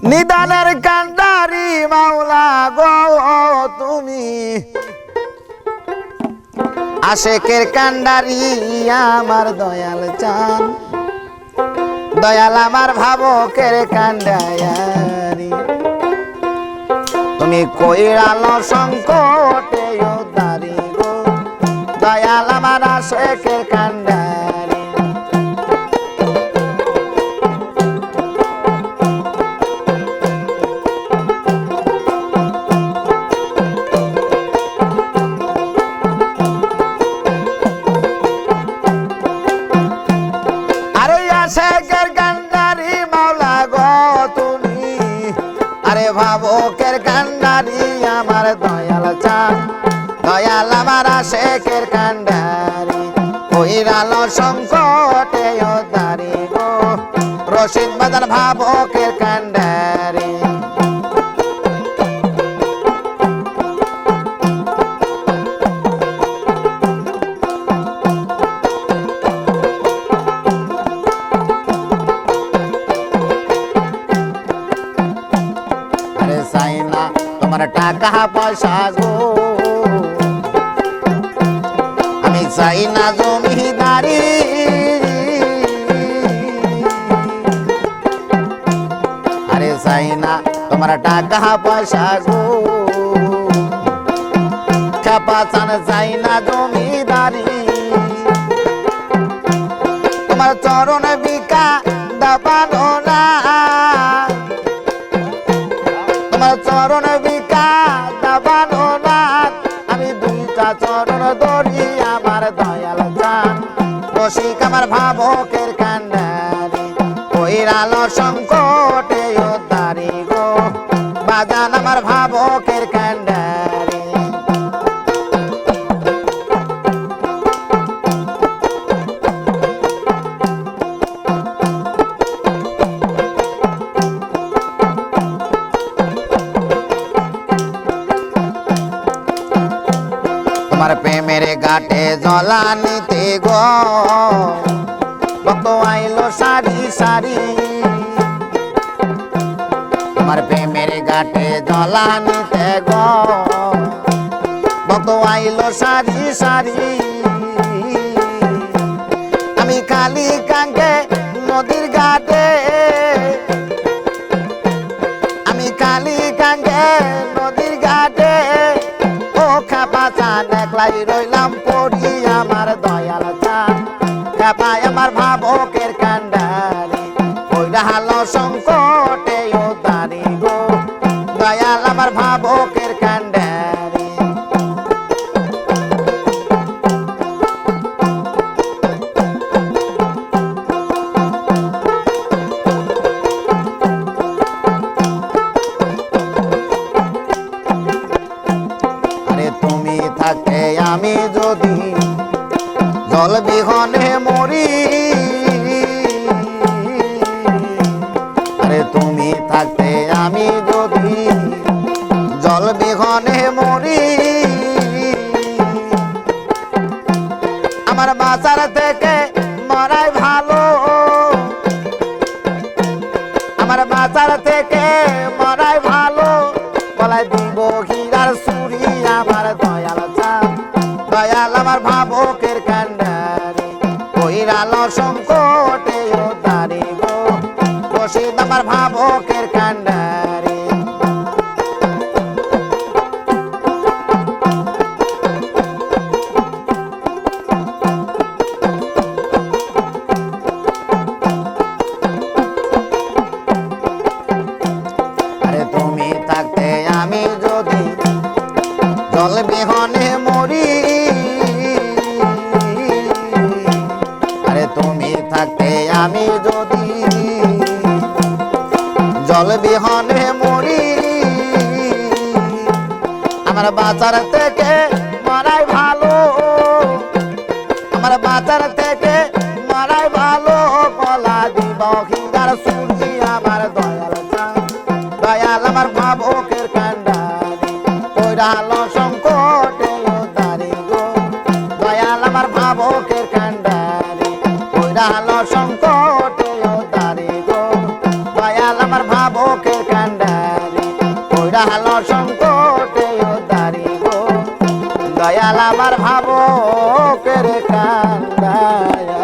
নিদানের কান্ডারি মাওলা গো তুমি, আশেকের কান্ডারি আমার দয়াল চান, দয়াল আমার ভাবকের কান্ডারি। তুমি কইরালো সংকটে উদ্ধারি গো, দয়াল আমার আশেকের কান্ডারি। আশেকের কান্ডারি মাওলা গো তুমি, আরে ভাবকের কান্ডারি আমার দয়াল চান, দয়াল আমার আশেকের কান্ডারি। কইরালো সংকটে উদ্ধারি গো, রশিদ বাজার ভাবকের কান্ডারি। চাই না তোমার টাকা পয়সা গো, আমি চাই না জমিদারি, আরে চাই না তোমার টাকা পয়সা গো, খেপা চান চাই না জমিদারি। তোমার চরণ বিকা দাবানো না, তোমার চরণ বিকা দাবানো না, আমি দুইটা চরণ ধরি আমার দয়াল চান, রসিক আমার ভাবকের কান্ডারি। কইরালো সংকটে উদ্ধারি গো, বাজান আমার ভাবকের কান্ডারি। তোমার প্রেমের ঘাটে জলানিতে গো, কত আইলো সারি সারি। তোমার প্রেমের ঘাটে জলানিতে গো, কত আইলো সারি সারি। আমি খালি কাঙ্গে নদীর ঘাটে, আমি খালি কাঙ্গে নদীর ঘাটে, ও খাপা চান একলাই রইলাম পড়ি আমার দয়াল চান, খাপায় আমার ভাবকের কান্ডারি। কইরালো সংকটে উদ্ধারি গো, দয়াল আমার ভাবকের কান্ডারি। তুমি থাকতে আমি যদি জল বিহনে মরি, আরে তুমি থাকতে আমি যদি জল বিহনে মরি, আমার বাঁচার থেকে মরাই ভালো, আমার বাঁচার থেকে মরাই ভালো। বলাই দিব হীরার চুরি আমার দয়াল চান, দয়াল আমার ভাবকের কান্ডারি। কইরালো সংকটে উদ্ধারি গো, রশিদ আমার ভাবকের কান্ডারি। আরে তুমি থাকতে আমি যদি জল বিহনে মরি, আরে তুমি থাকতে আমি যদি জল বিহনে মরি, আমার বাঁচার থেকে মরাই ভালো, আমার বাঁচার থেকে মরাই ভালো। গলা দিব হীরার চুরি আমার দয়াল চান, দয়াল আমার ভাবকের কান্ডারি। কইরালো সংকটে উদ্ধারি গো, দয়াল আমার ভাবকের কান্ডারি। কইরালো সংকটে উদ্ধারি গো, দয়াল আমার ভাবকের কে কান্ডারি কইরা হালো সংকটে উদ্ধারি গো দয়াল আমার ভাবো কে রে কান্ডারি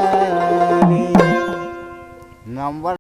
নম্বর